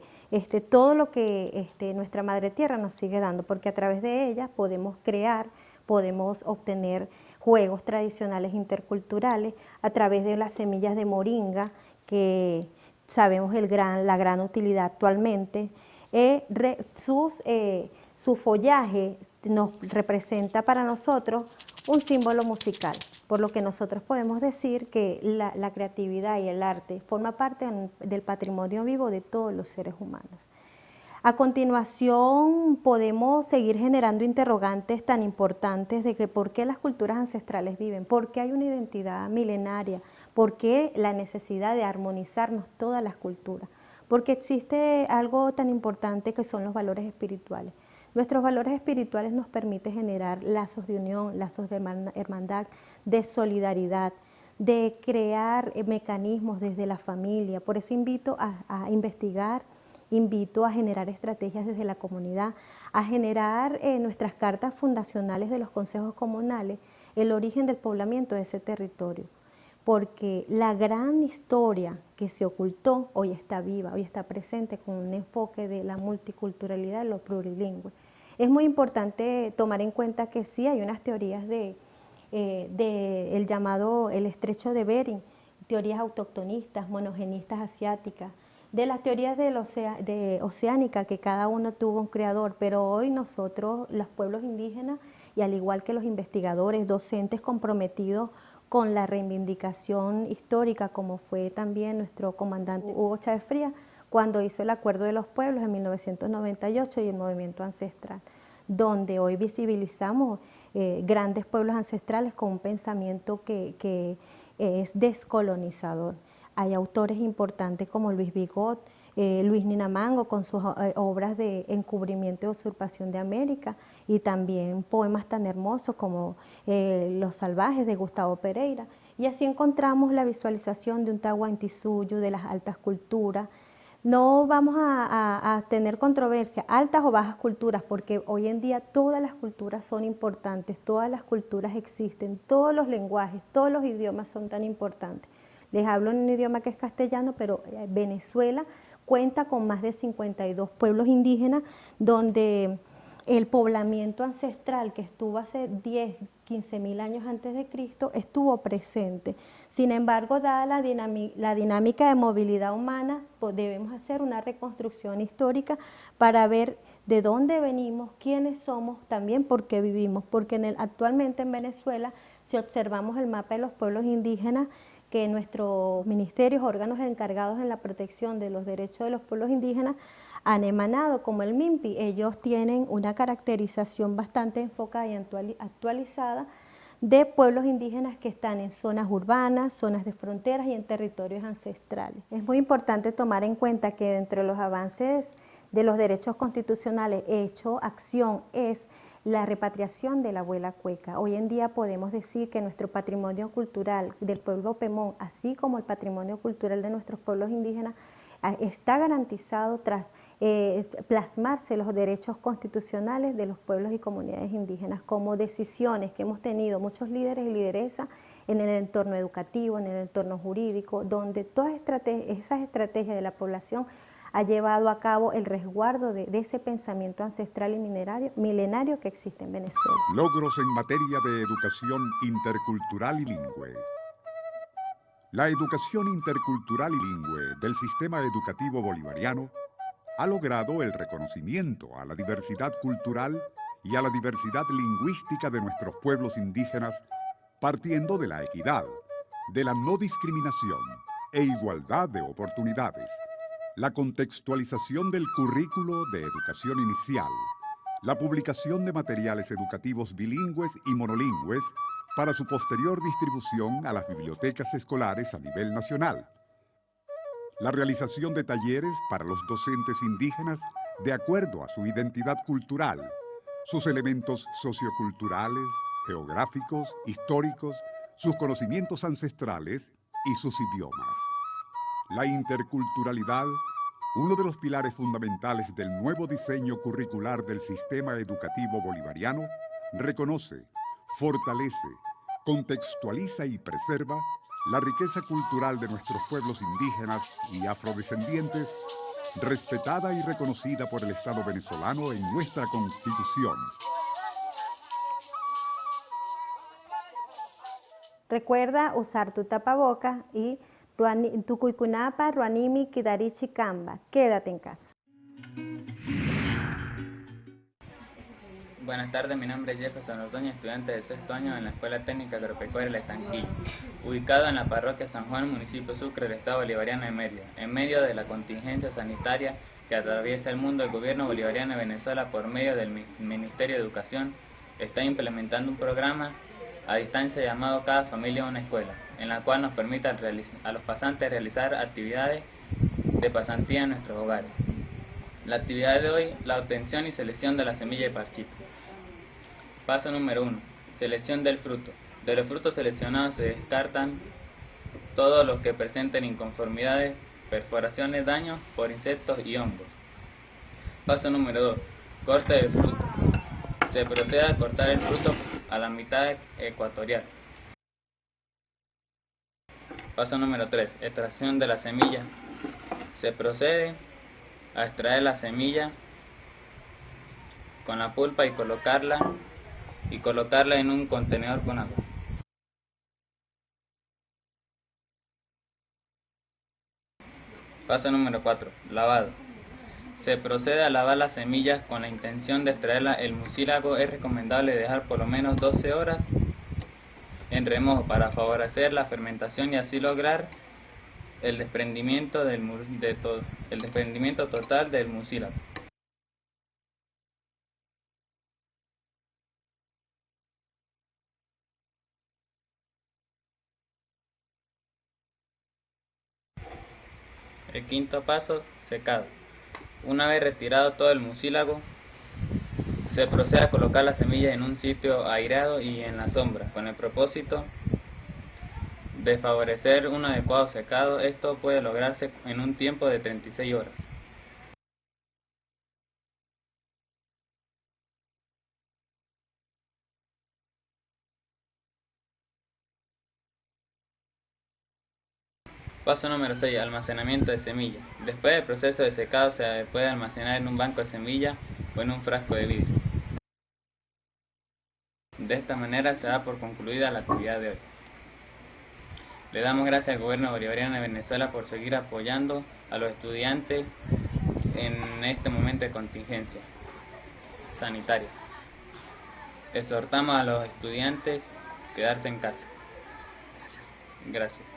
todo lo que nuestra Madre Tierra nos sigue dando, porque a través de ellas podemos crear, podemos obtener juegos tradicionales interculturales a través de las semillas de moringa, que sabemos la gran utilidad actualmente. Su follaje nos representa para nosotros un símbolo musical, por lo que nosotros podemos decir que la creatividad y el arte forma parte del patrimonio vivo de todos los seres humanos. A continuación podemos seguir generando interrogantes tan importantes de que por qué las culturas ancestrales viven, por qué hay una identidad milenaria, por qué la necesidad de armonizarnos todas las culturas, porque existe algo tan importante que son los valores espirituales. Nuestros valores espirituales nos permiten generar lazos de unión, lazos de hermandad, de solidaridad, de crear mecanismos desde la familia. Por eso invito a investigar, invito a generar estrategias desde la comunidad, a generar nuestras cartas fundacionales de los consejos comunales, el origen del poblamiento de ese territorio, porque la gran historia que se ocultó hoy está viva, hoy está presente con un enfoque de la multiculturalidad y lo plurilingüe. Es muy importante tomar en cuenta que sí hay unas teorías el llamado el estrecho de Bering, teorías autoctonistas, monogenistas asiáticas, de las teorías de oceánica, que cada uno tuvo un creador, pero hoy nosotros, los pueblos indígenas, y al igual que los investigadores, docentes comprometidos con la reivindicación histórica, como fue también nuestro comandante Hugo Chávez Frías, cuando hizo el Acuerdo de los Pueblos en 1998 y el movimiento ancestral, donde hoy visibilizamos grandes pueblos ancestrales con un pensamiento que es descolonizador. Hay autores importantes como Luis Bigot, Luis Ninamango con sus obras de encubrimiento y usurpación de América, y también poemas tan hermosos como Los Salvajes de Gustavo Pereira. Y así encontramos la visualización de un Tahuantinsuyo, de las altas culturas. No vamos a tener controversia, altas o bajas culturas, porque hoy en día todas las culturas son importantes, todas las culturas existen, todos los lenguajes, todos los idiomas son tan importantes. Les hablo en un idioma que es castellano, pero Venezuela cuenta con más de 52 pueblos indígenas, donde el poblamiento ancestral que estuvo hace 10, 15 mil años antes de Cristo estuvo presente. Sin embargo, dada la dinámica de movilidad humana, pues debemos hacer una reconstrucción histórica para ver de dónde venimos, quiénes somos, también por qué vivimos, porque actualmente en Venezuela, si observamos el mapa de los pueblos indígenas, que nuestros ministerios, órganos encargados en la protección de los derechos de los pueblos indígenas, han emanado, como el MIMPI. Ellos tienen una caracterización bastante enfocada y actualizada de pueblos indígenas que están en zonas urbanas, zonas de fronteras y en territorios ancestrales. Es muy importante tomar en cuenta que dentro de los avances de los derechos constitucionales acción es la repatriación de la abuela cueca. Hoy en día podemos decir que nuestro patrimonio cultural del pueblo Pemón, así como el patrimonio cultural de nuestros pueblos indígenas, está garantizado tras plasmarse los derechos constitucionales de los pueblos y comunidades indígenas como decisiones que hemos tenido muchos líderes y lideresas en el entorno educativo, en el entorno jurídico, donde todas esas estrategias de la población ha llevado a cabo el resguardo de ese pensamiento ancestral y milenario que existe en Venezuela. Logros en materia de educación intercultural y lingüe. La educación intercultural y lingüe del sistema educativo bolivariano ha logrado el reconocimiento a la diversidad cultural y a la diversidad lingüística de nuestros pueblos indígenas, partiendo de la equidad, de la no discriminación e igualdad de oportunidades, la contextualización del currículo de educación inicial, la publicación de materiales educativos bilingües y monolingües para su posterior distribución a las bibliotecas escolares a nivel nacional, la realización de talleres para los docentes indígenas de acuerdo a su identidad cultural, sus elementos socioculturales, geográficos, históricos, sus conocimientos ancestrales y sus idiomas. La interculturalidad, uno de los pilares fundamentales del nuevo diseño curricular del sistema educativo bolivariano, reconoce, fortalece, contextualiza y preserva la riqueza cultural de nuestros pueblos indígenas y afrodescendientes, respetada y reconocida por el Estado venezolano en nuestra Constitución. Recuerda usar tu tapabocas y tu cuicunapa, ruanimi, kidarichi, camba. Quédate en casa. Buenas tardes, mi nombre es Jefferson Ordoña, estudiante del sexto año en la Escuela Técnica Agropecuaria El Estanquillo, ubicado en la parroquia San Juan, municipio Sucre, del Estado Bolivariano de Mérida. En medio de la contingencia sanitaria que atraviesa el mundo, el gobierno bolivariano de Venezuela, por medio del Ministerio de Educación, está implementando un programa a distancia llamado Cada Familia Una Escuela, en la cual nos permite a los pasantes realizar actividades de pasantía en nuestros hogares. La actividad de hoy, la obtención y selección de la semilla de parchita. Paso número 1. Selección del fruto. De los frutos seleccionados se descartan todos los que presenten inconformidades, perforaciones, daños por insectos y hongos. Paso número 2. Corte del fruto. Se procede a cortar el fruto a la mitad ecuatorial. Paso número 3. Extracción de la semilla. Se procede a extraer la semilla con la pulpa y colocarla en un contenedor con agua. Paso número 4. Lavado. Se procede a lavar las semillas con la intención de extraerla. El mucílago es recomendable dejar por lo menos 12 horas en remojo para favorecer la fermentación y así lograr el desprendimiento total del mucílago. El quinto paso, secado. Una vez retirado todo el mucílago, se procede a colocar las semillas en un sitio aireado y en la sombra, con el propósito de favorecer un adecuado secado. Esto puede lograrse en un tiempo de 36 horas. Paso número 6. Almacenamiento de semillas. Después del proceso de secado se puede almacenar en un banco de semillas o en un frasco de vidrio. De esta manera se da por concluida la actividad de hoy. Le damos gracias al gobierno bolivariano de Venezuela por seguir apoyando a los estudiantes en este momento de contingencia sanitaria. Exhortamos a los estudiantes a quedarse en casa. Gracias.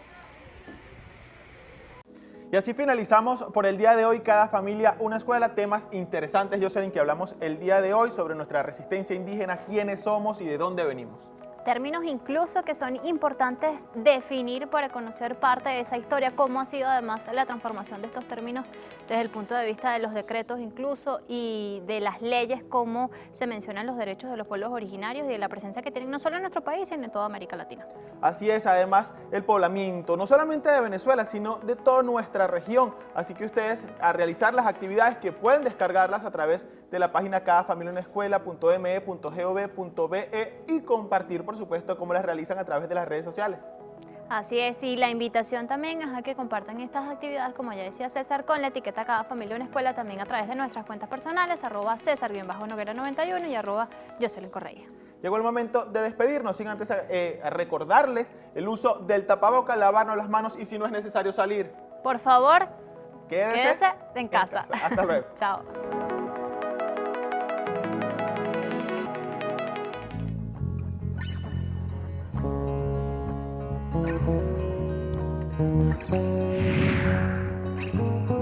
Y así finalizamos por el día de hoy, Cada Familia Una Escuela, temas interesantes, Jocelyn, que hablamos el día de hoy sobre nuestra resistencia indígena, quiénes somos y de dónde venimos. Términos incluso que son importantes definir para conocer parte de esa historia, cómo ha sido además la transformación de estos términos desde el punto de vista de los decretos incluso y de las leyes, cómo se mencionan los derechos de los pueblos originarios y de la presencia que tienen no solo en nuestro país, sino en toda América Latina. Así es, además el poblamiento, no solamente de Venezuela, sino de toda nuestra región. Así que ustedes a realizar las actividades que pueden descargarlas a través de la página cadafamiliaunaescuela.me.gov.be y compartir, por supuesto, cómo las realizan a través de las redes sociales. Así es, y la invitación también es a que compartan estas actividades, como ya decía César, con la etiqueta Cada Familia Una Escuela, también a través de nuestras cuentas personales, @César_Noguera91 y @Jocelyn Correa. Llegó el momento de despedirnos, sin antes recordarles el uso del tapaboca, lavarnos las manos y si no es necesario salir, por favor, quédese en casa. Hasta luego. Chao. Thank you.